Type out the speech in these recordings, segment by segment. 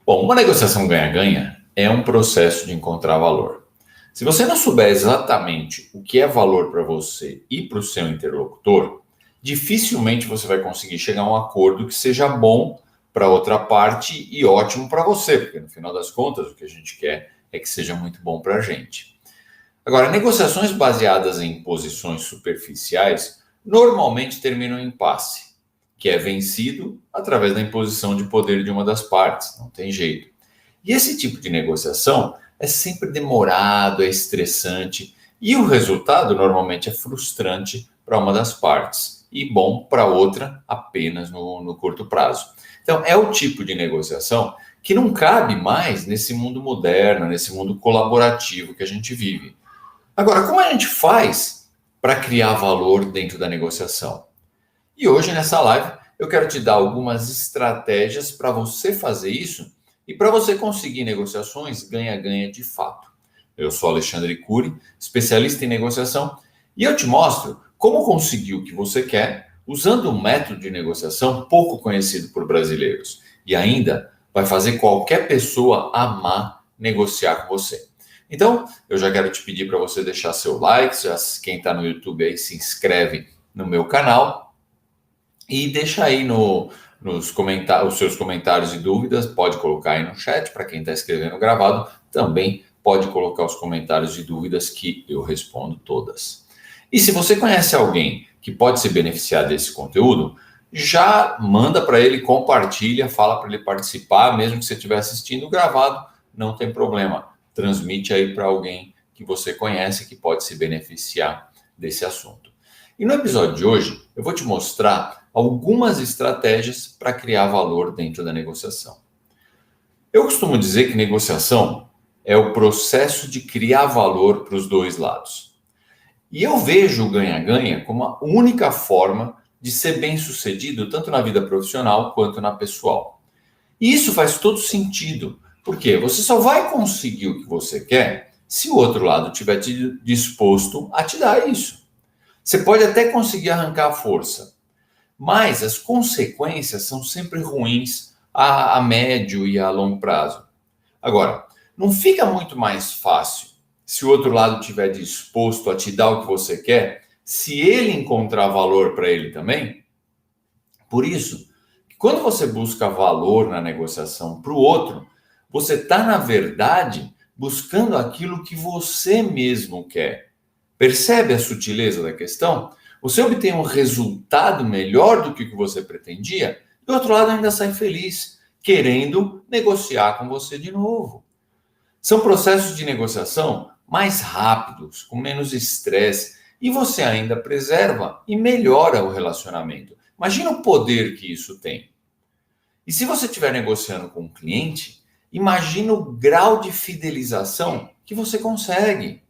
Bom, uma negociação ganha-ganha é um processo de encontrar valor. Se você não souber exatamente o que é valor para você e para o seu interlocutor, dificilmente você vai conseguir chegar a um acordo que seja bom para outra parte e ótimo para você, porque no final das contas o que a gente quer é que seja muito bom para a gente. Agora, negociações baseadas em posições superficiais normalmente terminam em impasse, que é vencido através da imposição de poder de uma das partes, não tem jeito. E esse tipo de negociação é sempre demorado, é estressante e o resultado normalmente é frustrante para uma das partes e bom para outra apenas no curto prazo. Então, é o tipo de negociação que não cabe mais nesse mundo moderno, nesse mundo colaborativo que a gente vive. Agora, como a gente faz para criar valor dentro da negociação? E hoje, nessa live, eu quero te dar algumas estratégias para você fazer isso e para você conseguir negociações ganha-ganha de fato. Eu sou Alexandre Cury, especialista em negociação, e eu te mostro como conseguir o que você quer usando um método de negociação pouco conhecido por brasileiros. E ainda vai fazer qualquer pessoa amar negociar com você. Então, eu já quero te pedir para você deixar seu like, quem está no YouTube aí se inscreve no meu canal e deixa aí nos comentários, os seus comentários e dúvidas, pode colocar aí no chat, para quem está escrevendo gravado, também pode colocar os comentários e dúvidas que eu respondo todas. E se você conhece alguém que pode se beneficiar desse conteúdo, já manda para ele, compartilha, fala para ele participar, mesmo que você estiver assistindo gravado, não tem problema. Transmite aí para alguém que você conhece que pode se beneficiar desse assunto. E no episódio de hoje, eu vou te mostrar algumas estratégias para criar valor dentro da negociação. Eu costumo dizer que negociação é o processo de criar valor para os dois lados. E eu vejo o ganha-ganha como a única forma de ser bem-sucedido tanto na vida profissional quanto na pessoal. E isso faz todo sentido, porque você só vai conseguir o que você quer se o outro lado estiver disposto a te dar isso. Você pode até conseguir arrancar a força, mas as consequências são sempre ruins a médio e a longo prazo. Agora, não fica muito mais fácil se o outro lado estiver disposto a te dar o que você quer, se ele encontrar valor para ele também? Por isso, quando você busca valor na negociação para o outro, você está, na verdade, buscando aquilo que você mesmo quer. Percebe a sutileza da questão? Você obtém um resultado melhor do que o que você pretendia, e o outro lado ainda sai feliz, querendo negociar com você de novo. São processos de negociação mais rápidos, com menos estresse, e você ainda preserva e melhora o relacionamento. Imagina o poder que isso tem. E se você estiver negociando com um cliente, imagina o grau de fidelização que você consegue.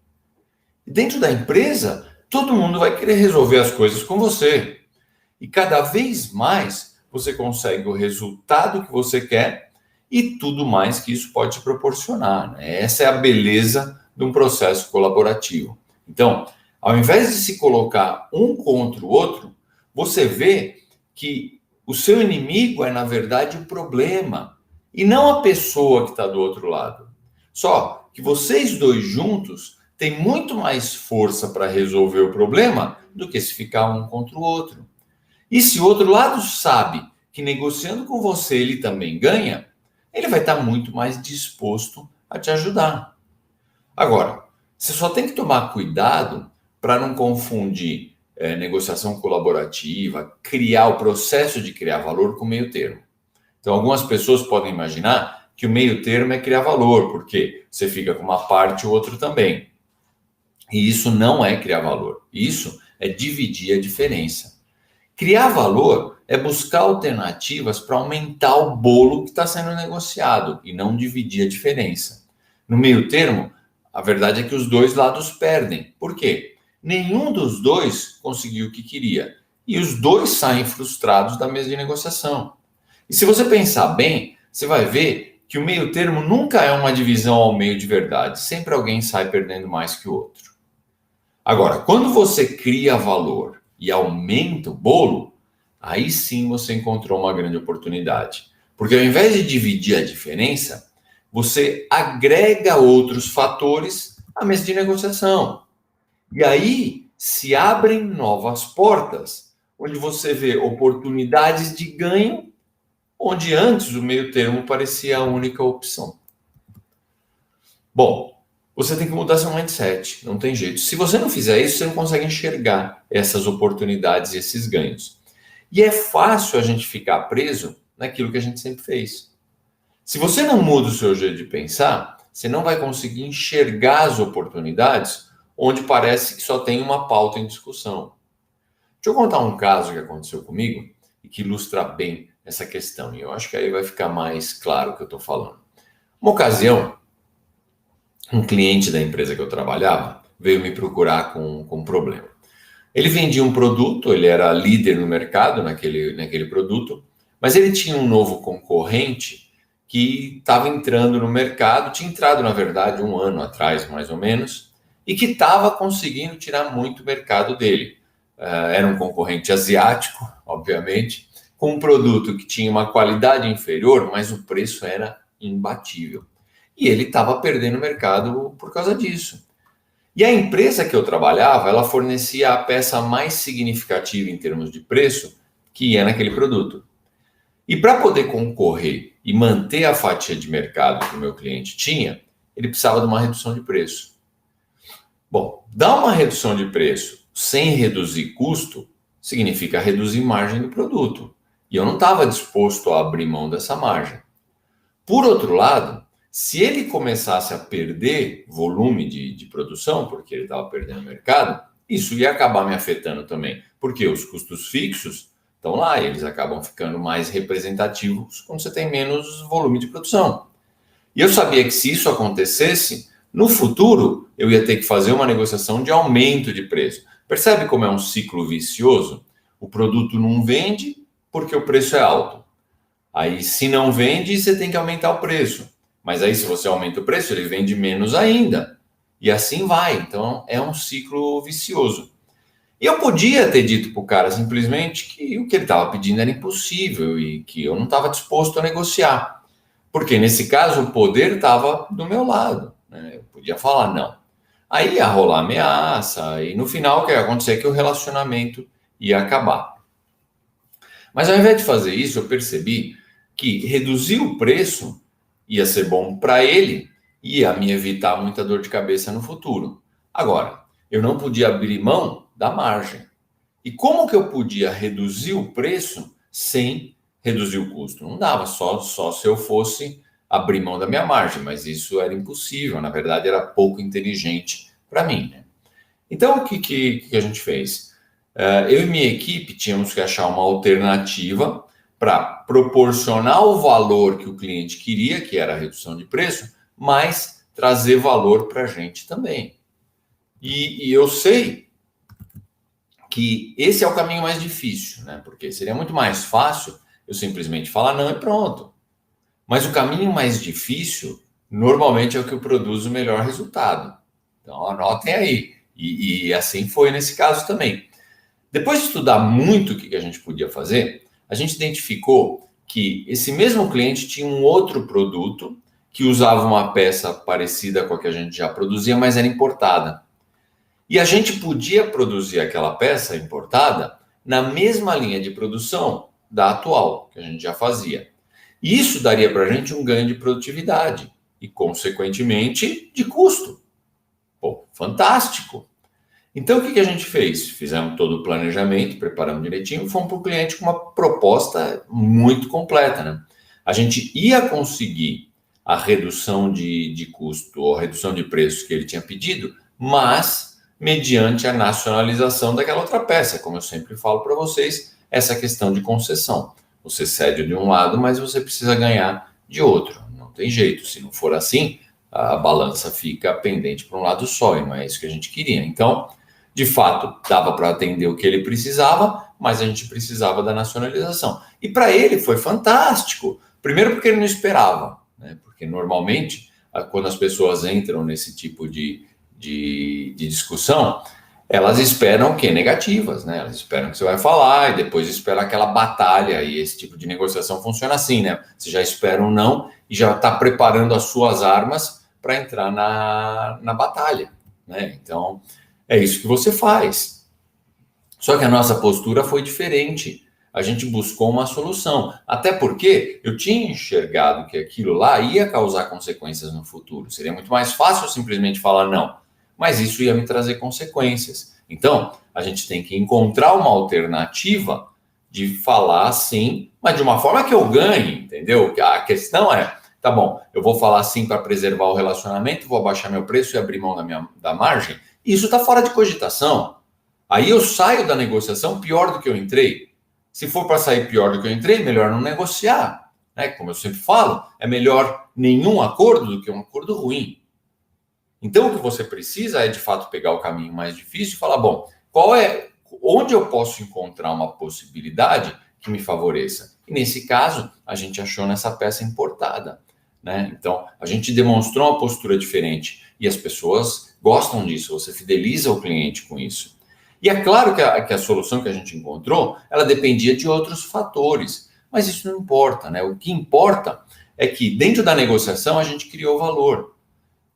Dentro da empresa, todo mundo vai querer resolver as coisas com você. E cada vez mais você consegue o resultado que você quer e tudo mais que isso pode te proporcionar, né? Essa é a beleza de um processo colaborativo. Então, ao invés de se colocar um contra o outro, você vê que o seu inimigo é, na verdade, o problema e não a pessoa que está do outro lado. Só que vocês dois juntos têm muito mais força para resolver o problema do que se ficar um contra o outro. E se o outro lado sabe que negociando com você ele também ganha, ele vai estar muito mais disposto a te ajudar. Agora, você só tem que tomar cuidado para não confundir negociação colaborativa, criar o processo de criar valor com meio termo. Então, algumas pessoas podem imaginar que o meio termo é criar valor, porque você fica com uma parte e o outro também. E isso não é criar valor. Isso é dividir a diferença. Criar valor é buscar alternativas para aumentar o bolo que está sendo negociado e não dividir a diferença. No meio termo, a verdade é que os dois lados perdem. Por quê? Nenhum dos dois conseguiu o que queria. E os dois saem frustrados da mesa de negociação. E se você pensar bem, você vai ver que o meio termo nunca é uma divisão ao meio de verdade. Sempre alguém sai perdendo mais que o outro. Agora, quando você cria valor e aumenta o bolo, aí sim você encontrou uma grande oportunidade. Porque ao invés de dividir a diferença, você agrega outros fatores à mesa de negociação. E aí se abrem novas portas, onde você vê oportunidades de ganho, onde antes o meio termo parecia a única opção. Bom, você tem que mudar seu mindset, não tem jeito. Se você não fizer isso, você não consegue enxergar essas oportunidades e esses ganhos. E é fácil a gente ficar preso naquilo que a gente sempre fez. Se você não muda o seu jeito de pensar, você não vai conseguir enxergar as oportunidades onde parece que só tem uma pauta em discussão. Deixa eu contar um caso que aconteceu comigo e que ilustra bem essa questão. E eu acho que aí vai ficar mais claro o que eu estou falando. Uma ocasião, um cliente da empresa que eu trabalhava veio me procurar com um problema. Ele vendia um produto, ele era líder no mercado naquele produto, mas ele tinha um novo concorrente que estava entrando no mercado, tinha entrado, na verdade, 1 ano atrás, mais ou menos, e que estava conseguindo tirar muito mercado dele. Era um concorrente asiático, obviamente, com um produto que tinha uma qualidade inferior, mas o preço era imbatível. E ele estava perdendo mercado por causa disso. E a empresa que eu trabalhava, ela fornecia a peça mais significativa em termos de preço que ia naquele produto. E para poder concorrer e manter a fatia de mercado que o meu cliente tinha, ele precisava de uma redução de preço. Bom, dar uma redução de preço sem reduzir custo significa reduzir margem do produto. E eu não estava disposto a abrir mão dessa margem. Por outro lado, se ele começasse a perder volume de produção, porque ele estava perdendo mercado, isso ia acabar me afetando também, porque os custos fixos estão lá, eles acabam ficando mais representativos quando você tem menos volume de produção. E eu sabia que se isso acontecesse, no futuro eu ia ter que fazer uma negociação de aumento de preço. Percebe como é um ciclo vicioso? O produto não vende porque o preço é alto. Aí, se não vende, você tem que aumentar o preço. Mas aí, se você aumenta o preço, ele vende menos ainda. E assim vai. Então, é um ciclo vicioso. E eu podia ter dito para o cara simplesmente que o que ele estava pedindo era impossível e que eu não estava disposto a negociar. Porque, nesse caso, o poder estava do meu lado, né? Eu podia falar não. Aí ia rolar ameaça e, no final, o que ia acontecer é que o relacionamento ia acabar. Mas, ao invés de fazer isso, eu percebi que reduzir o preço ia ser bom para ele e ia me evitar muita dor de cabeça no futuro. Agora, eu não podia abrir mão da margem. E como que eu podia reduzir o preço sem reduzir o custo? Não dava, só se eu fosse abrir mão da minha margem, mas isso era impossível, na verdade era pouco inteligente para mim, né? Então, o que a gente fez? Eu e minha equipe tínhamos que achar uma alternativa para proporcionar o valor que o cliente queria, que era a redução de preço, mas trazer valor para a gente também. E eu sei que esse é o caminho mais difícil, né? Porque seria muito mais fácil eu simplesmente falar não e pronto. Mas o caminho mais difícil, normalmente, é o que produz o melhor resultado. Então, anotem aí. E assim foi nesse caso também. Depois de estudar muito o que a gente podia fazer, a gente identificou que esse mesmo cliente tinha um outro produto que usava uma peça parecida com a que a gente já produzia, mas era importada. E a gente podia produzir aquela peça importada na mesma linha de produção da atual, que a gente já fazia. E isso daria para a gente um ganho de produtividade e, consequentemente, de custo. Pô, fantástico! Então, o que a gente fez? Fizemos todo o planejamento, preparamos direitinho e fomos para o cliente com uma proposta muito completa, né? A gente ia conseguir a redução de custo ou a redução de preço que ele tinha pedido, mas mediante a nacionalização daquela outra peça. Como eu sempre falo para vocês, essa questão de concessão. Você cede de um lado, mas você precisa ganhar de outro. Não tem jeito. Se não for assim, a balança fica pendente para um lado só, e não é isso que a gente queria. Então, de fato, dava para atender o que ele precisava, mas a gente precisava da nacionalização. E para ele foi fantástico. Primeiro porque ele não esperava, né? Porque normalmente, quando as pessoas entram nesse tipo de discussão, Elas esperam o quê? Negativas, né? Elas esperam que você vai falar e depois esperam aquela batalha, e esse tipo de negociação funciona assim, né? Você já espera um não e já está preparando as suas armas para entrar na batalha, né? Então, é isso que você faz. Só que a nossa postura foi diferente. A gente buscou uma solução. Até porque eu tinha enxergado que aquilo lá ia causar consequências no futuro. Seria muito mais fácil eu simplesmente falar não. Mas isso ia me trazer consequências. Então, a gente tem que encontrar uma alternativa de falar sim, mas de uma forma que eu ganhe, entendeu? A questão é, tá bom, eu vou falar sim para preservar o relacionamento, vou abaixar meu preço e abrir mão da margem. Isso está fora de cogitação. Aí eu saio da negociação pior do que eu entrei. Se for para sair pior do que eu entrei, melhor não negociar. Né? Como eu sempre falo, é melhor nenhum acordo do que um acordo ruim. Então o que você precisa é de fato pegar o caminho mais difícil e falar, bom, onde eu posso encontrar uma possibilidade que me favoreça? E nesse caso, a gente achou nessa peça importada. Né? Então, a gente demonstrou uma postura diferente e as pessoas gostam disso, você fideliza o cliente com isso. E é claro que a solução que a gente encontrou, ela dependia de outros fatores, mas isso não importa, né? O que importa é que dentro da negociação a gente criou valor.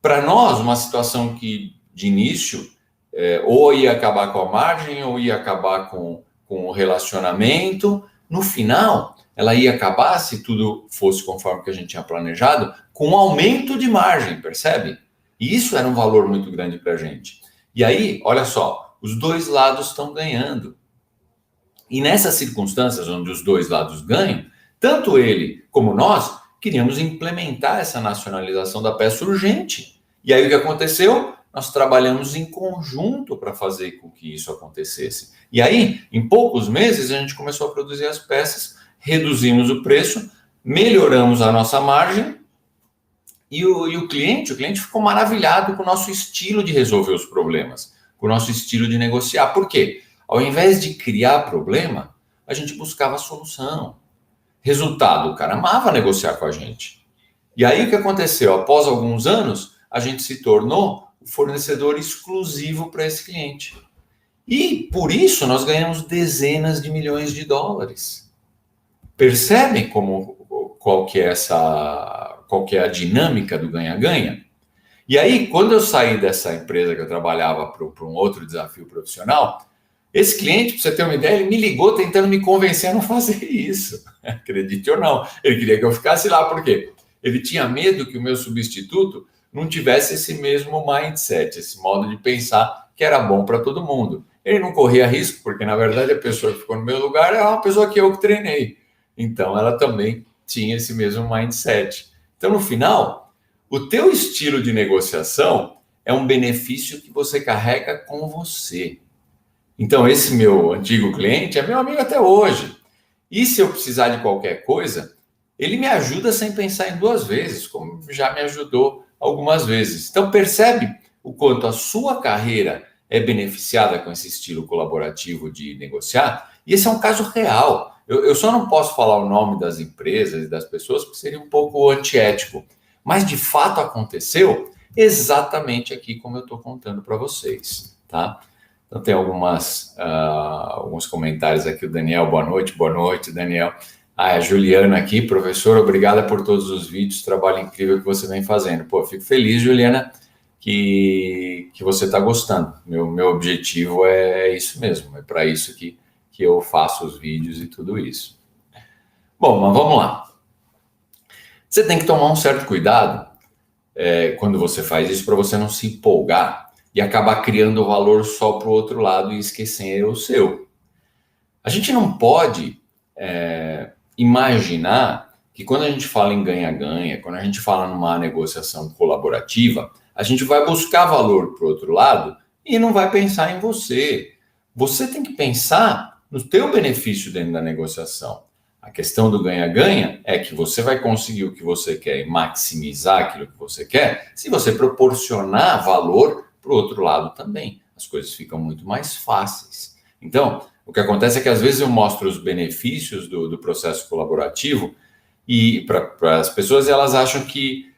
Para nós, uma situação que de início ou ia acabar com a margem ou ia acabar com o relacionamento, no final ela ia acabar, se tudo fosse conforme que a gente tinha planejado, com um aumento de margem, percebe? E isso era um valor muito grande para a gente. E aí, olha só, os dois lados estão ganhando. E nessas circunstâncias onde os dois lados ganham, tanto ele como nós queríamos implementar essa nacionalização da peça urgente. E aí o que aconteceu? Nós trabalhamos em conjunto para fazer com que isso acontecesse. E aí, em poucos meses, a gente começou a produzir as peças, reduzimos o preço, melhoramos a nossa margem e o cliente ficou maravilhado com o nosso estilo de resolver os problemas, com o nosso estilo de negociar. Por quê? Ao invés de criar problema, a gente buscava solução. Resultado, o cara amava negociar com a gente. E aí o que aconteceu? Após alguns anos, a gente se tornou o fornecedor exclusivo para esse cliente. E por isso nós ganhamos dezenas de milhões de dólares. Percebem qual que é a dinâmica do ganha-ganha? E aí, quando eu saí dessa empresa que eu trabalhava para um outro desafio profissional, esse cliente, para você ter uma ideia, ele me ligou tentando me convencer a não fazer isso. Acredite ou não. Ele queria que eu ficasse lá, por quê? Ele tinha medo que o meu substituto não tivesse esse mesmo mindset, esse modo de pensar que era bom para todo mundo. Ele não corria risco, porque na verdade a pessoa que ficou no meu lugar é uma pessoa que eu treinei. Então ela também tinha esse mesmo mindset. Então no final, o teu estilo de negociação é um benefício que você carrega com você. Então esse meu antigo cliente é meu amigo até hoje. E se eu precisar de qualquer coisa, ele me ajuda sem pensar em duas vezes, como já me ajudou algumas vezes. Então percebe o quanto a sua carreira é beneficiada com esse estilo colaborativo de negociar? E esse é um caso real. Eu só não posso falar o nome das empresas e das pessoas, porque seria um pouco antiético. Mas de fato aconteceu exatamente aqui como eu estou contando para vocês, tá? Então tem alguns comentários aqui. O Daniel, boa noite, Daniel. A Juliana aqui, professor, obrigada por todos os vídeos, trabalho incrível que você vem fazendo. Pô, fico feliz, Juliana, que você está gostando. Meu objetivo é isso mesmo, é para isso que eu faço os vídeos e tudo isso. Bom, mas vamos lá. Você tem que tomar um certo cuidado quando você faz isso para você não se empolgar e acabar criando valor só para o outro lado e esquecer o seu. A gente não pode imaginar que quando a gente fala em ganha-ganha, quando a gente fala numa negociação colaborativa, a gente vai buscar valor para o outro lado e não vai pensar em você. Você tem que pensar no teu benefício dentro da negociação. A questão do ganha-ganha é que você vai conseguir o que você quer e maximizar aquilo que você quer se você proporcionar valor para o outro lado também. As coisas ficam muito mais fáceis. Então, o que acontece é que às vezes eu mostro os benefícios do processo colaborativo e para as pessoas elas acham que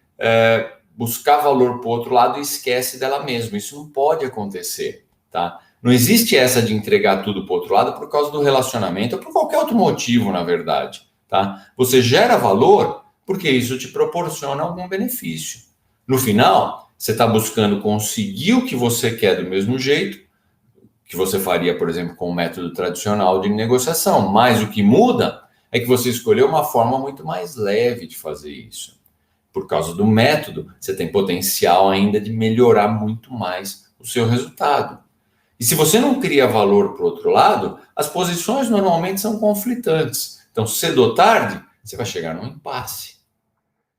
buscar valor para o outro lado esquece dela mesma. Isso não pode acontecer, tá? Não existe essa de entregar tudo para o outro lado por causa do relacionamento ou por qualquer outro motivo, na verdade, tá? Você gera valor porque isso te proporciona algum benefício. No final, você está buscando conseguir o que você quer do mesmo jeito que você faria, por exemplo, com o método tradicional de negociação. Mas o que muda é que você escolheu uma forma muito mais leve de fazer isso. Por causa do método, você tem potencial ainda de melhorar muito mais o seu resultado. E se você não cria valor para o outro lado, as posições normalmente são conflitantes. Então, cedo ou tarde, você vai chegar num impasse.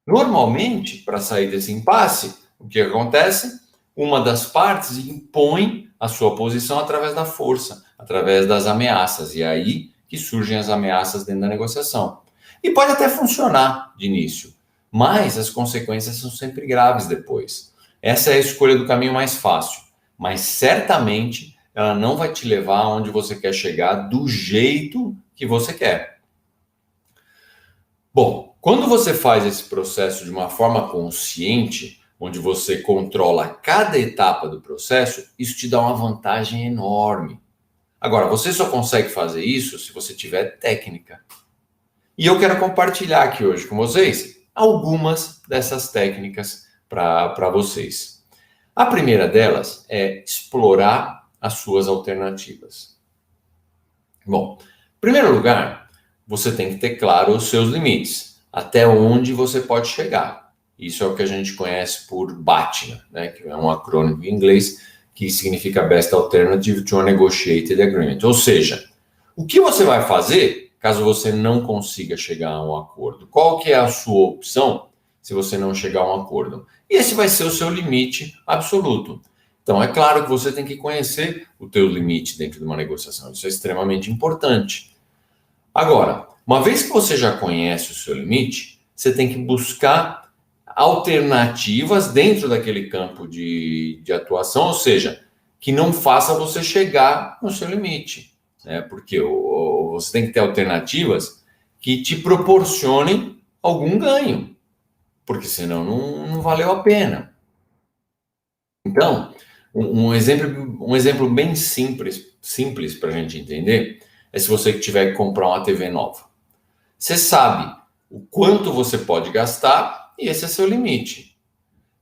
Normalmente, para sair desse impasse, o que acontece? Uma das partes impõe a sua posição através da força, através das ameaças. E é aí que surgem as ameaças dentro da negociação. E pode até funcionar de início, mas as consequências são sempre graves depois. Essa é a escolha do caminho mais fácil, mas certamente ela não vai te levar aonde você quer chegar do jeito que você quer. Bom, quando você faz esse processo de uma forma consciente, onde você controla cada etapa do processo, isso te dá uma vantagem enorme. Agora, você só consegue fazer isso se você tiver técnica. E eu quero compartilhar aqui hoje com vocês algumas dessas técnicas para vocês. A primeira delas é explorar as suas alternativas. Bom, em primeiro lugar, você tem que ter claro os seus limites, até onde você pode chegar. Isso é o que a gente conhece por BATNA, né, que é um acrônimo em inglês que significa Best Alternative to a Negotiated Agreement. Ou seja, o que você vai fazer caso você não consiga chegar a um acordo? Qual que é a sua opção se você não chegar a um acordo? E esse vai ser o seu limite absoluto. Então, é claro que você tem que conhecer o teu limite dentro de uma negociação. Isso é extremamente importante. Agora, uma vez que você já conhece o seu limite, você tem que buscar alternativas dentro daquele campo de atuação, ou seja, que não faça você chegar no seu limite, né? Porque você tem que ter alternativas que te proporcionem algum ganho, porque senão não valeu a pena. Então, um exemplo bem simples para a gente entender é se você tiver que comprar uma TV nova. Você sabe o quanto você pode gastar e esse é seu limite.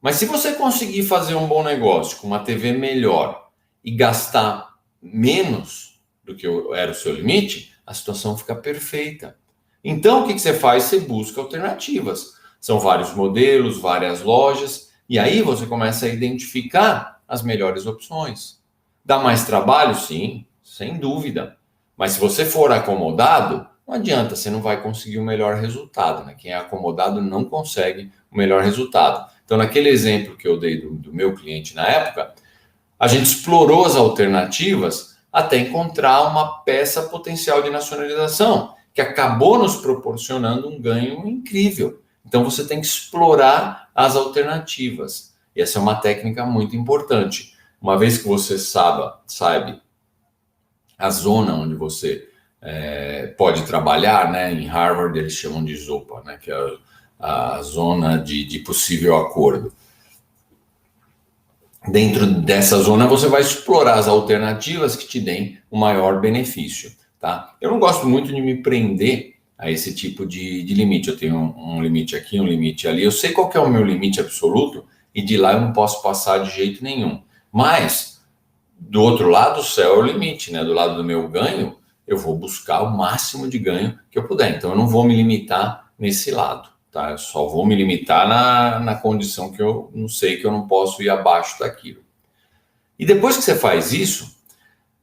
Mas se você conseguir fazer um bom negócio com uma TV melhor e gastar menos do que era o seu limite, a situação fica perfeita. Então, o que você faz? Você busca alternativas. São vários modelos, várias lojas, e aí você começa a identificar as melhores opções. Dá mais trabalho? Sim, sem dúvida. Mas se você for acomodado, não adianta, você não vai conseguir o melhor resultado, né? Quem é acomodado não consegue o melhor resultado. Então, naquele exemplo que eu dei do meu cliente na época, a gente explorou as alternativas até encontrar uma peça potencial de nacionalização, que acabou nos proporcionando um ganho incrível. Então, você tem que explorar as alternativas. E essa é uma técnica muito importante. Uma vez que você sabe a zona onde você pode trabalhar, né? Em Harvard eles chamam de ZOPA, né? Que é a zona de possível acordo. Dentro dessa zona você vai explorar as alternativas que te deem o maior benefício, tá? Eu não gosto muito de me prender a esse tipo de limite. Eu tenho um limite aqui, um limite ali. Eu sei qual que é o meu limite absoluto e de lá eu não posso passar de jeito nenhum. Mas, do outro lado, o céu é o limite, né? Do lado do meu ganho, eu vou buscar o máximo de ganho que eu puder. Então, eu não vou me limitar nesse lado, tá? Eu só vou me limitar na condição que eu não sei, que eu não posso ir abaixo daquilo. E depois que você faz isso,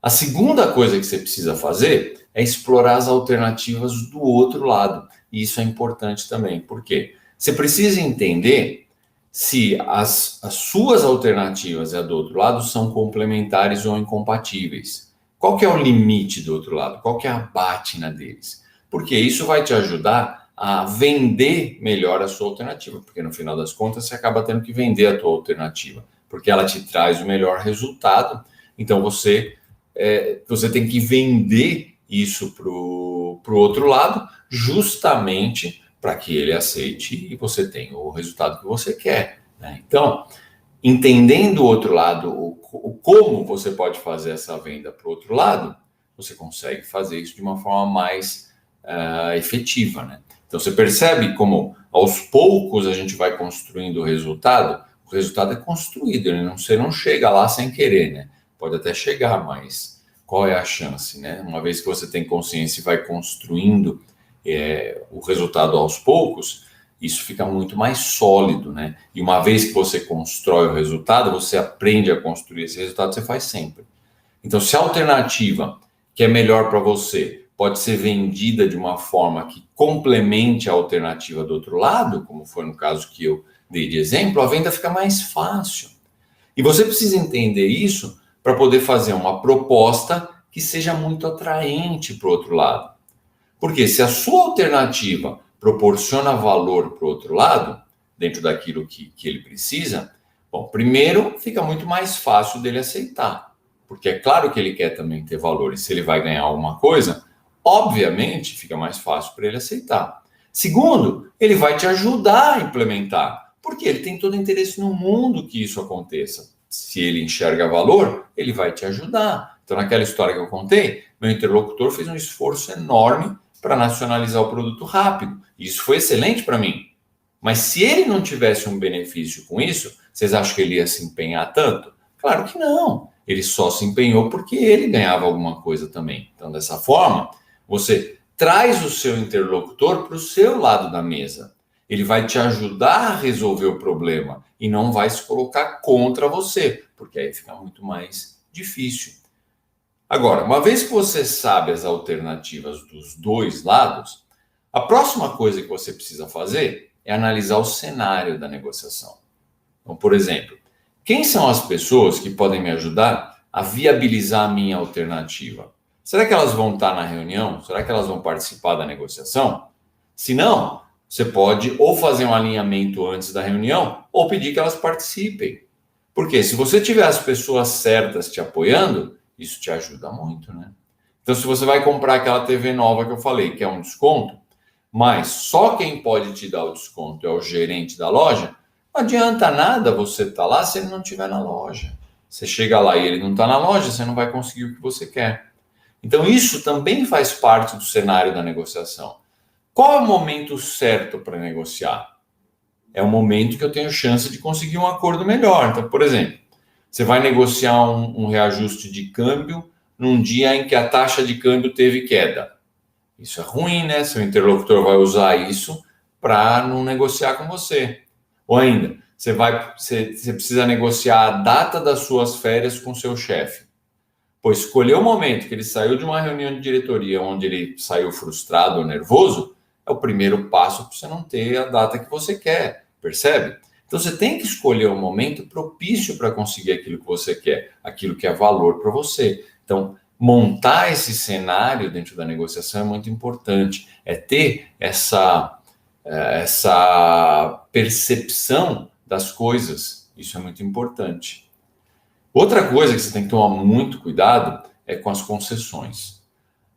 a segunda coisa que você precisa fazer é explorar as alternativas do outro lado. E isso é importante também. Por quê? Você precisa entender se as suas alternativas e a do outro lado são complementares ou incompatíveis. Qual que é o limite do outro lado? Qual que é a BATNA deles? Porque isso vai te ajudar a vender melhor a sua alternativa, porque no final das contas você acaba tendo que vender a tua alternativa, porque ela te traz o melhor resultado. Então você tem que vender isso para o outro lado, justamente para que ele aceite e você tenha o resultado que você quer, né? Então, entendendo o outro lado, como você pode fazer essa venda para o outro lado, você consegue fazer isso de uma forma mais efetiva, né? Então você percebe como aos poucos a gente vai construindo o resultado é construído, você não chega lá sem querer, né? Pode até chegar, mas qual é a chance, né? Uma vez que você tem consciência e vai construindo o resultado aos poucos, isso fica muito mais sólido, né? E uma vez que você constrói o resultado, você aprende a construir esse resultado, você faz sempre. Então, se a alternativa que é melhor para você pode ser vendida de uma forma que complemente a alternativa do outro lado, como foi no caso que eu dei de exemplo, a venda fica mais fácil. E você precisa entender isso para poder fazer uma proposta que seja muito atraente para o outro lado. Porque se a sua alternativa proporciona valor para o outro lado, dentro daquilo que ele precisa, bom, primeiro fica muito mais fácil dele aceitar. Porque é claro que ele quer também ter valor, e se ele vai ganhar alguma coisa, obviamente fica mais fácil para ele aceitar. Segundo, ele vai te ajudar a implementar, porque ele tem todo o interesse no mundo que isso aconteça. Se ele enxerga valor, ele vai te ajudar. Então, naquela história que eu contei, meu interlocutor fez um esforço enorme para nacionalizar o produto rápido. Isso foi excelente para mim. Mas se ele não tivesse um benefício com isso, vocês acham que ele ia se empenhar tanto? Claro que não. Ele só se empenhou porque ele ganhava alguma coisa também. Então, dessa forma, você traz o seu interlocutor para o seu lado da mesa. Ele vai te ajudar a resolver o problema e não vai se colocar contra você, porque aí fica muito mais difícil. Agora, uma vez que você sabe as alternativas dos dois lados, a próxima coisa que você precisa fazer é analisar o cenário da negociação. Então, por exemplo, quem são as pessoas que podem me ajudar a viabilizar a minha alternativa? Será que elas vão estar na reunião? Será que elas vão participar da negociação? Se não, você pode ou fazer um alinhamento antes da reunião ou pedir que elas participem. Porque se você tiver as pessoas certas te apoiando, isso te ajuda muito, né? Então, se você vai comprar aquela TV nova que eu falei, que é um desconto, mas só quem pode te dar o desconto é o gerente da loja, não adianta nada você estar lá se ele não estiver na loja. Você chega lá e ele não está na loja, você não vai conseguir o que você quer. Então, isso também faz parte do cenário da negociação. Qual é o momento certo para negociar? É o momento que eu tenho chance de conseguir um acordo melhor. Então, por exemplo, você vai negociar um reajuste de câmbio num dia em que a taxa de câmbio teve queda. Isso é ruim, né? Seu interlocutor vai usar isso para não negociar com você. Ou ainda, você precisa negociar a data das suas férias com seu chefe. Pois escolher o momento que ele saiu de uma reunião de diretoria onde ele saiu frustrado ou nervoso é o primeiro passo para você não ter a data que você quer, percebe? Então você tem que escolher um momento propício para conseguir aquilo que você quer, aquilo que é valor para você. Então, montar esse cenário dentro da negociação é muito importante, é ter essa percepção das coisas, isso é muito importante. Outra coisa que você tem que tomar muito cuidado é com as concessões.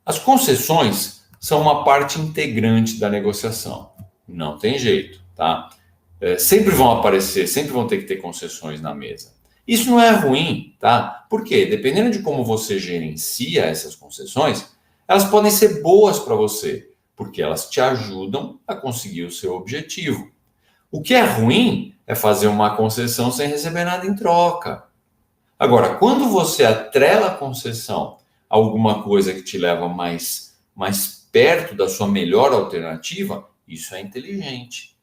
As concessões são uma parte integrante da negociação, não tem jeito, tá? Sempre vão aparecer, sempre vão ter que ter concessões na mesa. Isso não é ruim, tá? Por quê? Dependendo de como você gerencia essas concessões, elas podem ser boas para você, porque elas te ajudam a conseguir o seu objetivo. O que é ruim é fazer uma concessão sem receber nada em troca. Agora, quando você atrela a concessão a alguma coisa que te leva mais perto da sua melhor alternativa, isso é inteligente.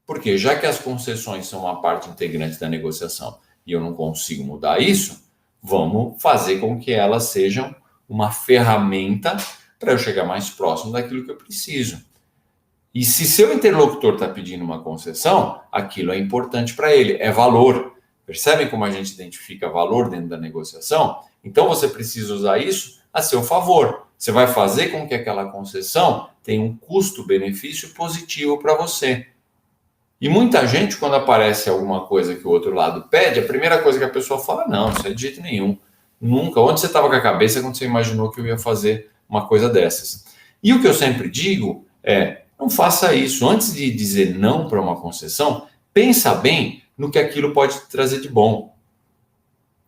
Porque já que as concessões são uma parte integrante da negociação e eu não consigo mudar isso, vamos fazer com que elas sejam uma ferramenta para eu chegar mais próximo daquilo que eu preciso. E se seu interlocutor está pedindo uma concessão, aquilo é importante para ele, é valor. Percebem como a gente identifica valor dentro da negociação? Então você precisa usar isso a seu favor. Você vai fazer com que aquela concessão tenha um custo-benefício positivo para você. E muita gente, quando aparece alguma coisa que o outro lado pede, a primeira coisa que a pessoa fala, não, isso é de jeito nenhum. Nunca. Onde você estava com a cabeça quando você imaginou que eu ia fazer uma coisa dessas? E o que eu sempre digo é, não faça isso. Antes de dizer não para uma concessão, pensa bem no que aquilo pode trazer de bom.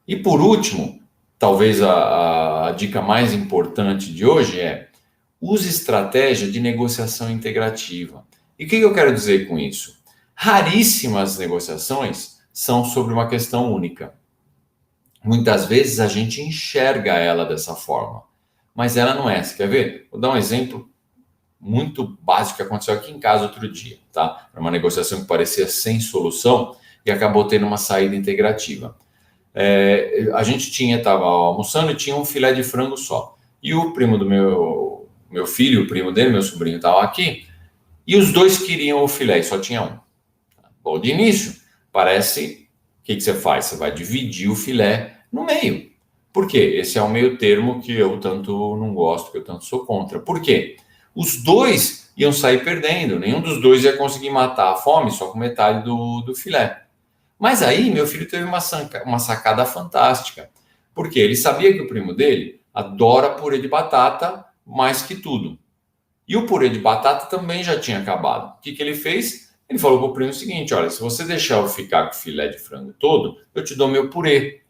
E por último, talvez a dica mais importante de hoje é: use estratégia de negociação integrativa. E o que eu quero dizer com isso? Raríssimas negociações são sobre uma questão única. Muitas vezes a gente enxerga ela dessa forma, mas ela não é. Você quer ver? Vou dar um exemplo muito básico que aconteceu aqui em casa outro dia, tá? Era uma negociação que parecia sem solução e acabou tendo uma saída integrativa. A gente estava almoçando e tinha um filé de frango só. E o primo do meu filho, o primo dele, meu sobrinho, estava aqui, e os dois queriam o filé, e só tinha um. Bom, de início, parece, o que você faz? Você vai dividir o filé no meio. Por quê? Esse é o meio termo que eu tanto não gosto, que eu tanto sou contra. Por quê? Os dois iam sair perdendo, nenhum dos dois ia conseguir matar a fome só com metade do filé. Mas aí meu filho teve uma sacada fantástica, porque ele sabia que o primo dele adora purê de batata mais que tudo. E o purê de batata também já tinha acabado. O que ele fez? Ele falou para o primo o seguinte: olha, se você deixar eu ficar com o filé de frango todo, eu te dou meu purê.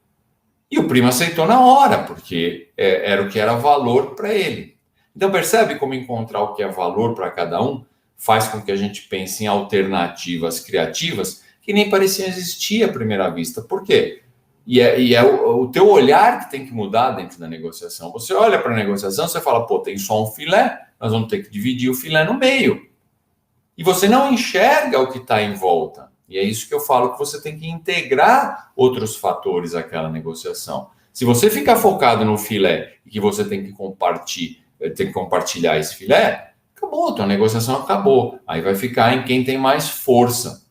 E o primo aceitou na hora, porque era o que era valor para ele. Então percebe como encontrar o que é valor para cada um faz com que a gente pense em alternativas criativas que nem pareciam existir à primeira vista. Por quê? E é o teu olhar que tem que mudar dentro da negociação. Você olha para a negociação, você fala, pô, tem só um filé, nós vamos ter que dividir o filé no meio. E você não enxerga o que está em volta. E é isso que eu falo, que você tem que integrar outros fatores àquela negociação. Se você ficar focado no filé e que você tem que compartilhar esse filé, acabou, a tua negociação acabou. Aí vai ficar em quem tem mais força.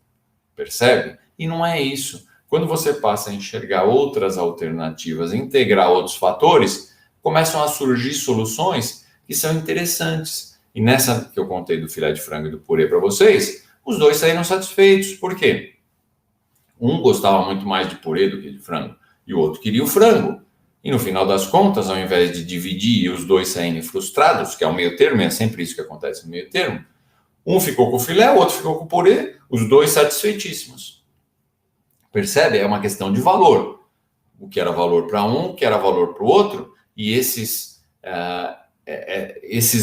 Percebe? E não é isso. Quando você passa a enxergar outras alternativas, integrar outros fatores, começam a surgir soluções que são interessantes. E nessa que eu contei do filé de frango e do purê para vocês, os dois saíram satisfeitos. Por quê? Um gostava muito mais de purê do que de frango, e o outro queria o frango. E no final das contas, ao invés de dividir e os dois saírem frustrados, que é o meio termo, é sempre isso que acontece no meio termo, um ficou com o filé, o outro ficou com o purê, os dois satisfeitíssimos. Percebe? É uma questão de valor. O que era valor para um, o que era valor para o outro, e esses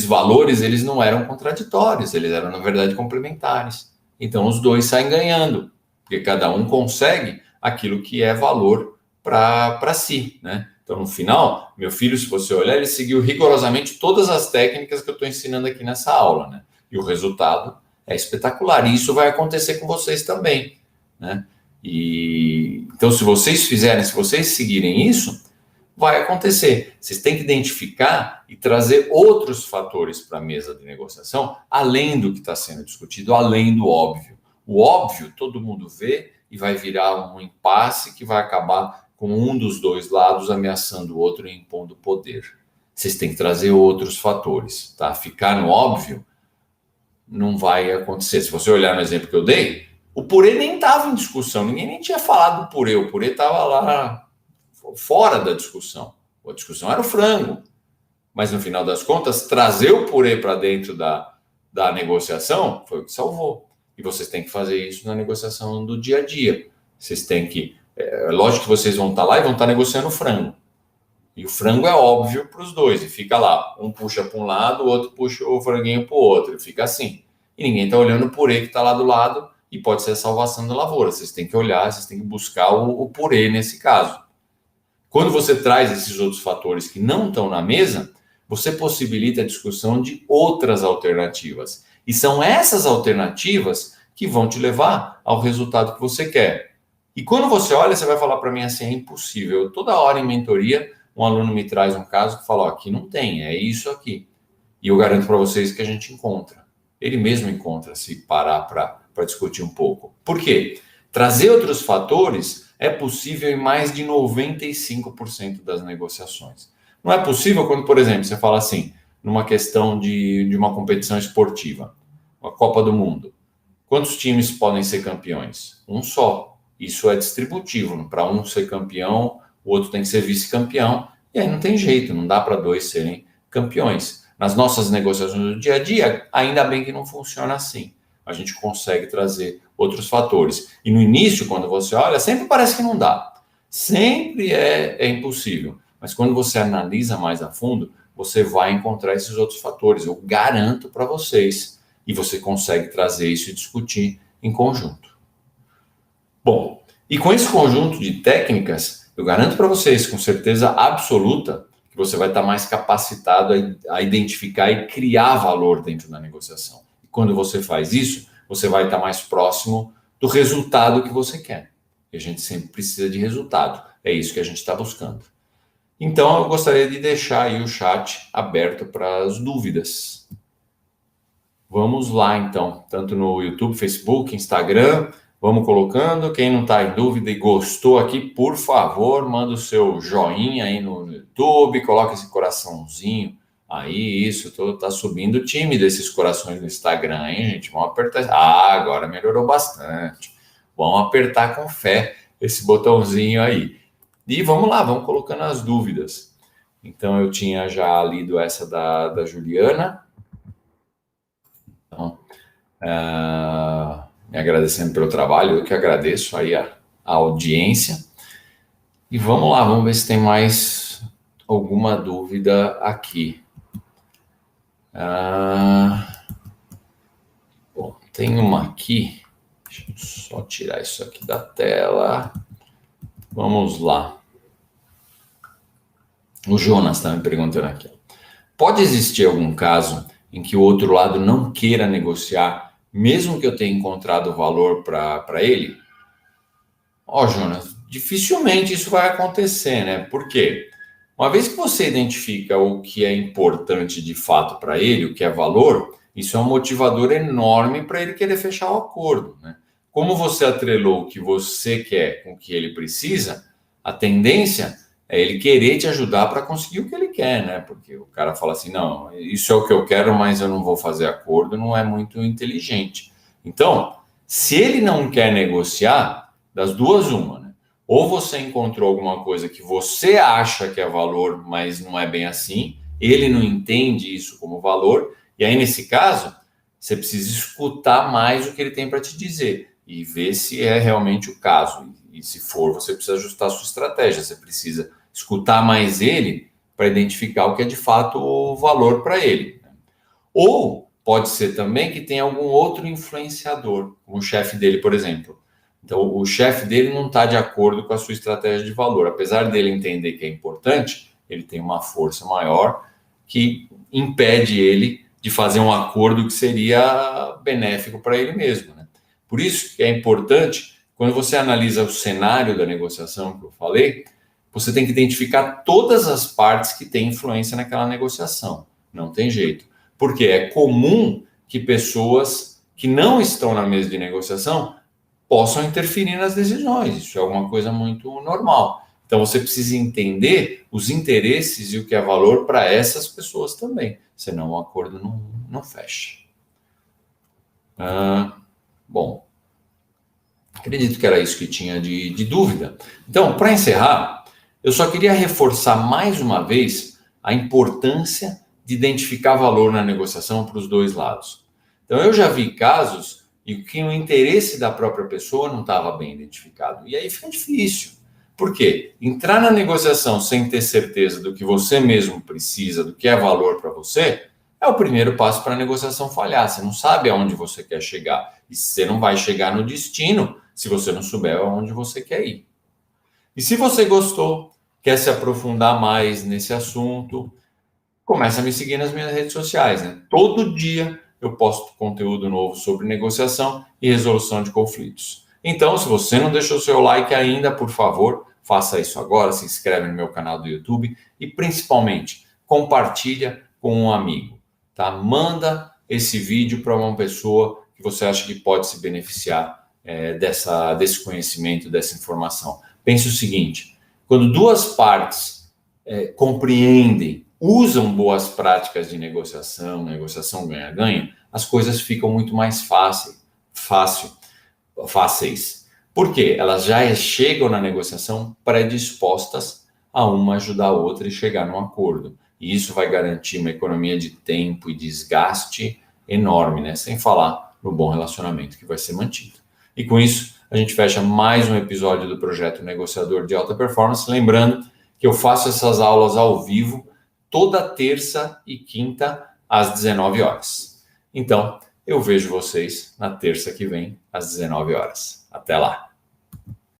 valores, eles não eram contraditórios, eles eram, na verdade, complementares. Então, os dois saem ganhando, porque cada um consegue aquilo que é valor para si, né? Então, no final, meu filho, se você olhar, ele seguiu rigorosamente todas as técnicas que eu estou ensinando aqui nessa aula, né? E o resultado é espetacular. E isso vai acontecer com vocês também, né? Então, se vocês seguirem isso, vai acontecer. Vocês têm que identificar e trazer outros fatores para a mesa de negociação, além do que está sendo discutido, além do óbvio. O óbvio todo mundo vê e vai virar um impasse que vai acabar com um dos dois lados ameaçando o outro e impondo poder. Vocês têm que trazer outros fatores, tá? Ficar no óbvio não vai acontecer. Se você olhar no exemplo que eu dei, o purê nem estava em discussão, ninguém nem tinha falado do purê, o purê estava lá fora da discussão. A discussão era o frango. Mas, no final das contas, trazer o purê para dentro da negociação foi o que salvou. E vocês têm que fazer isso na negociação do dia a dia. Vocês têm que... lógico que vocês vão estar lá e vão estar negociando o frango. E o frango é óbvio para os dois. E fica lá. Um puxa para um lado, o outro puxa o franguinho para o outro. E fica assim. E ninguém está olhando o purê que está lá do lado e pode ser a salvação da lavoura. Vocês têm que olhar, vocês têm que buscar o purê nesse caso. Quando você traz esses outros fatores que não estão na mesa, você possibilita a discussão de outras alternativas. E são essas alternativas que vão te levar ao resultado que você quer. E quando você olha, você vai falar para mim assim, é impossível. Toda hora em mentoria, um aluno me traz um caso que fala, ó, aqui não tem, é isso aqui. E eu garanto para vocês que a gente encontra. Ele mesmo encontra, se parar para discutir um pouco. Por quê? Trazer outros fatores é possível em mais de 95% das negociações. Não é possível quando, por exemplo, você fala assim, numa questão de uma competição esportiva, uma Copa do Mundo. Quantos times podem ser campeões? Um só. Isso é distributivo. Para um ser campeão, o outro tem que ser vice-campeão. E aí não tem jeito, não dá para dois serem campeões. Nas nossas negociações do dia a dia, ainda bem que não funciona assim. A gente consegue trazer outros fatores. E no início, quando você olha, sempre parece que não dá. Sempre é impossível, mas quando você analisa mais a fundo, você vai encontrar esses outros fatores, eu garanto para vocês, e você consegue trazer isso e discutir em conjunto. Bom, e com esse conjunto de técnicas, eu garanto para vocês, com certeza absoluta, que você vai estar mais capacitado a identificar e criar valor dentro da negociação. E quando você faz isso, você vai estar mais próximo do resultado que você quer. E a gente sempre precisa de resultado. É isso que a gente está buscando. Então, eu gostaria de deixar aí o chat aberto para as dúvidas. Vamos lá, então, tanto no YouTube, Facebook, Instagram, vamos colocando. Quem não está em dúvida e gostou aqui, por favor, manda o seu joinha aí no YouTube, coloca esse coraçãozinho aí, isso, tá subindo tímido esses corações no Instagram, hein, gente? Vamos apertar. Ah, agora melhorou bastante. Vamos apertar com fé esse botãozinho aí. E vamos lá, vamos colocando as dúvidas. Então, eu tinha já lido essa da Juliana. Então, me agradecendo pelo trabalho, eu que agradeço aí a audiência. E vamos lá, vamos ver se tem mais alguma dúvida aqui. Bom, tem uma aqui. Deixa eu só tirar isso aqui da tela. Vamos lá. O Jonas está me perguntando aqui. Pode existir algum caso em que o outro lado não queira negociar, mesmo que eu tenha encontrado valor para ele? Jonas, dificilmente isso vai acontecer, né? Por quê? Uma vez que você identifica o que é importante de fato para ele, o que é valor, isso é um motivador enorme para ele querer fechar o acordo, né? Como você atrelou o que você quer com o que ele precisa, a tendência é ele querer te ajudar para conseguir o que ele quer, né? Porque o cara fala assim, não, isso é o que eu quero, mas eu não vou fazer acordo, não é muito inteligente. Então, se ele não quer negociar, das duas uma, né? Ou você encontrou alguma coisa que você acha que é valor, mas não é bem assim, ele não entende isso como valor, e aí nesse caso, você precisa escutar mais o que ele tem para te dizer e ver se é realmente o caso. E se for, você precisa ajustar a sua estratégia, você precisa escutar mais ele para identificar o que é de fato o valor para ele. Ou pode ser também que tenha algum outro influenciador, como o chefe dele, por exemplo. Então, o chefe dele não está de acordo com a sua estratégia de valor. Apesar dele entender que é importante, ele tem uma força maior que impede ele de fazer um acordo que seria benéfico para ele mesmo, né? Por isso que é importante, quando você analisa o cenário da negociação que eu falei, você tem que identificar todas as partes que têm influência naquela negociação. Não tem jeito. Porque é comum que pessoas que não estão na mesa de negociação possam interferir nas decisões. Isso é uma coisa muito normal. Então, você precisa entender os interesses e o que é valor para essas pessoas também. Senão o acordo não fecha. Bom, acredito que era isso que tinha de dúvida. Então, para encerrar, eu só queria reforçar mais uma vez a importância de identificar valor na negociação para os dois lados. Então, eu já vi casos em que o interesse da própria pessoa não estava bem identificado. E aí fica difícil. Por quê? Entrar na negociação sem ter certeza do que você mesmo precisa, do que é valor para você, é o primeiro passo para a negociação falhar. Você não sabe aonde você quer chegar. E você não vai chegar no destino se você não souber aonde você quer ir. E se você gostou, quer se aprofundar mais nesse assunto, começa a me seguir nas minhas redes sociais, né? Todo dia eu posto conteúdo novo sobre negociação e resolução de conflitos. Então, se você não deixou seu like ainda, por favor, faça isso agora, se inscreve no meu canal do YouTube e, principalmente, compartilha com um amigo, tá? Manda esse vídeo para uma pessoa que você acha que pode se beneficiar desse conhecimento, dessa informação. Pense o seguinte, quando duas partes compreendem, usam boas práticas de negociação ganha-ganha, as coisas ficam muito mais fáceis. Por quê? Elas já chegam na negociação predispostas a uma ajudar a outra e chegar num acordo. E isso vai garantir uma economia de tempo e desgaste enorme, né? Sem falar no bom relacionamento que vai ser mantido. E com isso, a gente fecha mais um episódio do projeto Negociador de Alta Performance. Lembrando que eu faço essas aulas ao vivo toda terça e quinta às 19 horas. Então, eu vejo vocês na terça que vem às 19 horas. Até lá!